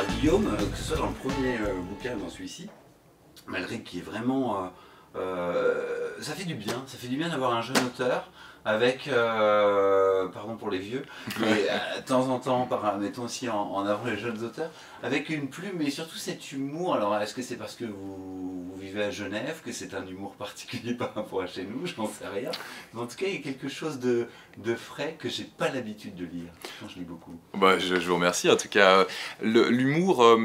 cher Guillaume, que ce soit dans le premier bouquin, dans celui-ci, malgré qu'il est vraiment... ça fait du bien d'avoir un jeune auteur avec, pardon pour les vieux, mais de temps en temps, mettons aussi en avant les jeunes auteurs, avec une plume et surtout cet humour. Alors est-ce que c'est parce que vous vivez à Genève, que c'est un humour particulier par rapport à chez nous, je n'en sais rien. Mais en tout cas, il y a quelque chose de frais que j'ai pas l'habitude de lire quand je lis beaucoup. Bah, je vous remercie. En tout cas, l'humour,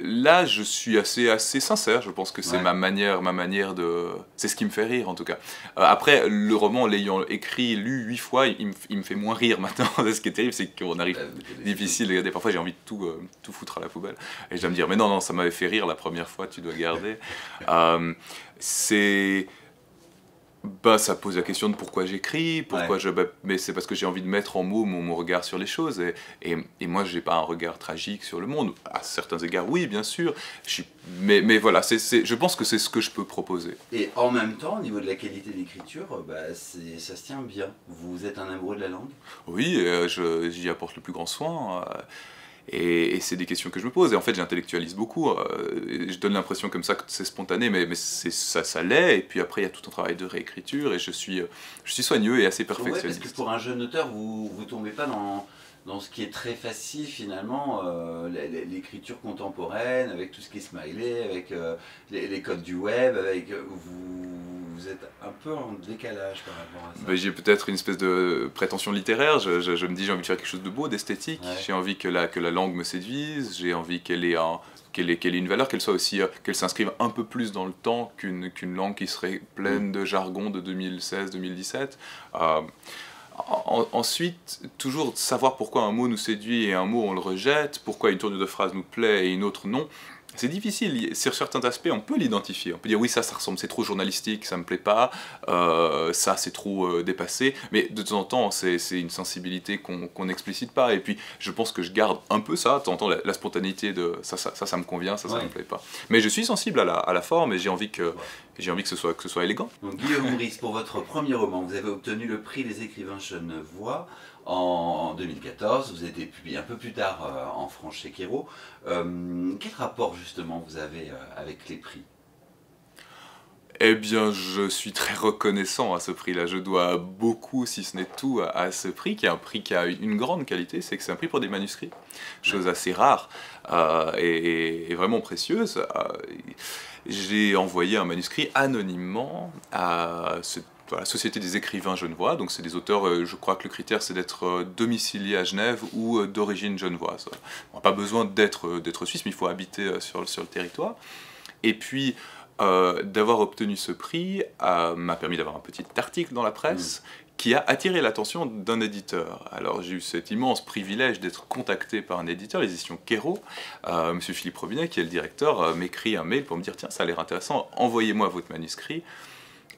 là, je suis assez sincère. Je pense que c'est ma manière de... C'est ce qui me fait rire, en tout cas. Après, le roman, l'ayant écrit, lu 8 fois, il me fait moins rire maintenant. Ce qui est terrible, c'est qu'on arrive difficile. Regardez, parfois, j'ai envie de tout foutre à la poubelle. Et je dois me dire, mais non, ça m'avait fait rire la première fois, tu dois garder. Ça pose la question de pourquoi j'écris, mais c'est parce que j'ai envie de mettre en mots mon regard sur les choses, et moi j'ai pas un regard tragique sur le monde, à certains égards oui bien sûr, mais voilà, je pense que c'est ce que je peux proposer. Et en même temps, au niveau de la qualité d'écriture, ça se tient bien. Vous êtes un amoureux de la langue? Oui, j'y apporte le plus grand soin. Et c'est des questions que je me pose, et en fait j'intellectualise beaucoup, je donne l'impression comme ça que c'est spontané, mais ça l'est, et puis après il y a tout un travail de réécriture, et je suis soigneux et assez perfectionniste. Ouais, parce que pour un jeune auteur, vous tombez pas dans ce qui est très facile finalement, l'écriture contemporaine, avec tout ce qui est smiley, avec les codes du web, avec vous êtes un peu en décalage par rapport à ça. J'ai peut-être une espèce de prétention littéraire, je me dis j'ai envie de faire quelque chose de beau, d'esthétique, j'ai envie que la langue me séduise, j'ai envie qu'elle ait une valeur, qu'elle soit aussi, qu'elle s'inscrive un peu plus dans le temps qu'une langue qui serait pleine de jargon de 2016-2017. Ensuite, toujours savoir pourquoi un mot nous séduit et un mot on le rejette, pourquoi une tournure de phrase nous plaît et une autre non. C'est difficile, sur certains aspects on peut l'identifier, on peut dire oui ça ressemble, c'est trop journalistique, ça me plaît pas, ça c'est trop dépassé, mais de temps en temps c'est une sensibilité qu'on n'explicite pas, et puis je pense que je garde un peu ça, de temps en temps la spontanéité de ça me convient, ça me plaît pas. Mais je suis sensible à la forme et j'ai envie que ce soit élégant. Donc Guillaume Meurice, pour votre premier roman, vous avez obtenu le prix des écrivains Genevois en 2014, vous avez été publié un peu plus tard en France chez Quairo. Quel rapport justement vous avez avec les prix? Eh bien, je suis très reconnaissant à ce prix-là. Je dois beaucoup, si ce n'est tout, à ce prix, qui est un prix qui a une grande qualité, c'est que c'est un prix pour des manuscrits, chose assez rare et vraiment précieuse. J'ai envoyé un manuscrit anonymement à la Société des écrivains genevois, donc c'est des auteurs, je crois que le critère c'est d'être domicilié à Genève ou d'origine genevoise. On n'a pas besoin d'être suisse, mais il faut habiter sur le territoire. Et puis, d'avoir obtenu ce prix m'a permis d'avoir un petit article dans la presse qui a attiré l'attention d'un éditeur. Alors j'ai eu cet immense privilège d'être contacté par un éditeur, les éditions Quairo, monsieur Philippe Robinet, qui est le directeur, m'écrit un mail pour me dire « Tiens, ça a l'air intéressant, envoyez-moi votre manuscrit ».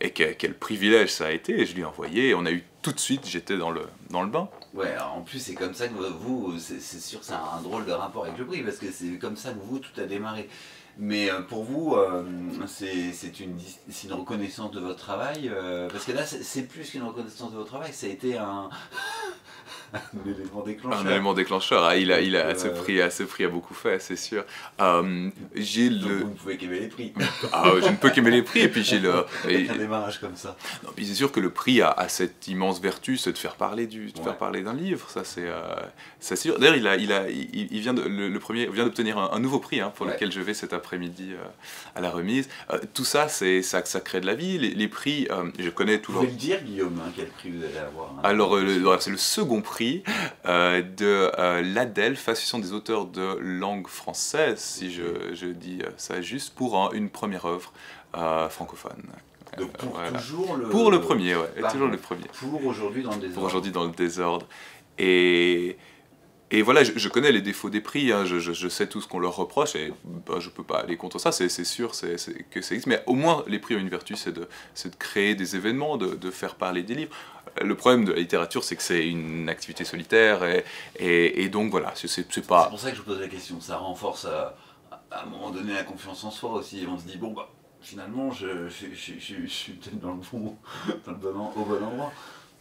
Et quel privilège ça a été, et je lui ai envoyé, et on a eu tout de suite, j'étais dans le bain. Ouais, alors en plus c'est comme ça que vous, c'est sûr que c'est un drôle de rapport avec le prix, parce que c'est comme ça que vous, tout a démarré. Mais pour vous, c'est une reconnaissance de votre travail, parce que là c'est plus qu'une reconnaissance de votre travail, ça a été un élément déclencheur. Un élément déclencheur, ce prix a beaucoup fait, c'est sûr. Donc vous ne pouvez qu'aimer les prix. Je ne peux qu'aimer les prix, et puis j'ai le... Avec un démarrage comme ça. Non, puis c'est sûr que le prix a cette immense vertu, c'est de faire parler faire parler d'un livre, ça c'est sûr. D'ailleurs, le premier vient d'obtenir un nouveau prix, pour lequel je vais cet après-midi à la remise. Tout ça, ça crée de la vie. Les prix, je connais tout. Vous pouvez le dire, Guillaume, quel prix vous allez avoir? Alors, c'est le second prix de l'ADELF, Association des auteurs de langue française, si je dis ça juste, pour une première œuvre francophone. Donc toujours le... Pour le premier, toujours le premier. Pour aujourd'hui dans le désordre. Pour aujourd'hui dans le désordre. Et voilà, je connais les défauts des prix, je sais tout ce qu'on leur reproche, et je ne peux pas aller contre ça, c'est sûr que ça existe, mais au moins les prix ont une vertu, c'est de créer des événements, de faire parler des livres. Le problème de la littérature, c'est que c'est une activité solitaire, et donc voilà, c'est pas... C'est pour ça que je vous pose la question, ça renforce à un moment donné la confiance en soi aussi, on se dit, bon finalement je suis peut-être au bon endroit.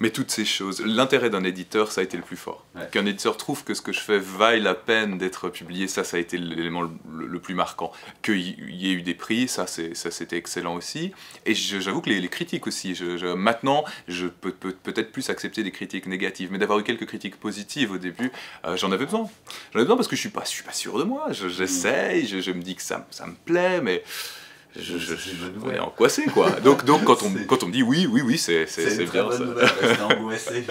Mais toutes ces choses, l'intérêt d'un éditeur, ça a été le plus fort. Ouais. Qu'un éditeur trouve que ce que je fais vaille la peine d'être publié, ça a été l'élément le plus marquant. Qu'il y ait eu des prix, ça c'était excellent aussi. Et j'avoue que les critiques aussi, maintenant, je peux peut-être plus accepter des critiques négatives, mais d'avoir eu quelques critiques positives au début, j'en avais besoin. J'en avais besoin parce que je suis pas sûr de moi, j'essaye, je me dis que ça me plaît, mais... on est angoissé quoi. Donc quand on me dit oui c'est bien ça. Rester angoissé.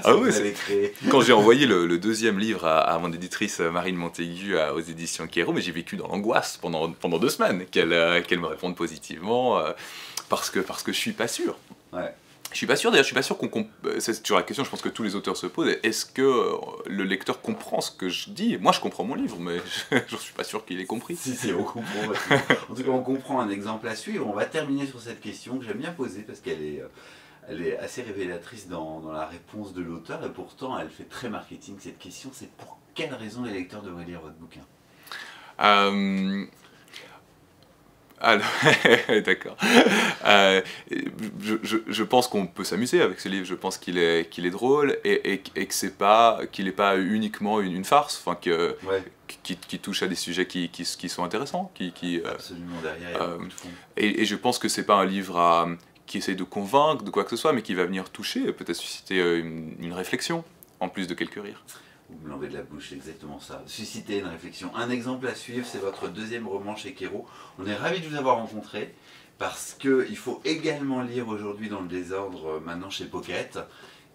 Ah oui, quand j'ai envoyé le deuxième livre à mon éditrice Marine Montaigu aux éditions Quairo, mais j'ai vécu dans l'angoisse pendant 2 semaines qu'elle me réponde positivement parce que je suis pas sûr. Ouais. Je suis pas sûr, d'ailleurs, je suis pas sûr c'est toujours la question, je pense que tous les auteurs se posent, est-ce que le lecteur comprend ce que je dis? Moi, je comprends mon livre, mais je suis pas sûr qu'il ait compris. Si, on comprend. En tout cas, on comprend un exemple à suivre. On va terminer sur cette question que j'aime bien poser parce qu'elle est assez révélatrice dans la réponse de l'auteur et pourtant, elle fait très marketing. Cette question, c'est pour quelle raison les lecteurs devraient lire votre bouquin? Alors, d'accord. Je pense qu'on peut s'amuser avec ce livre. Je pense qu'il est drôle et qu'il n'est pas uniquement une farce, enfin qui touche à des sujets qui sont intéressants, Absolument, derrière il y a beaucoup de fond. Et je pense que c'est pas un livre qui essaie de convaincre de quoi que ce soit, mais qui va venir toucher, peut-être susciter une réflexion en plus de quelques rires. Vous me l'enlevez de la bouche, c'est exactement ça. Susciter une réflexion. Un exemple à suivre, c'est votre deuxième roman chez Quairo. On est ravis de vous avoir rencontré parce qu'il faut également lire Aujourd'hui dans le désordre maintenant chez Pocket.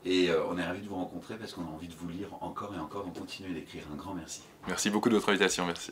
Et on est ravis de vous rencontrer parce qu'on a envie de vous lire encore et encore. Donc continuez d'écrire. Un grand merci. Merci beaucoup de votre invitation, merci.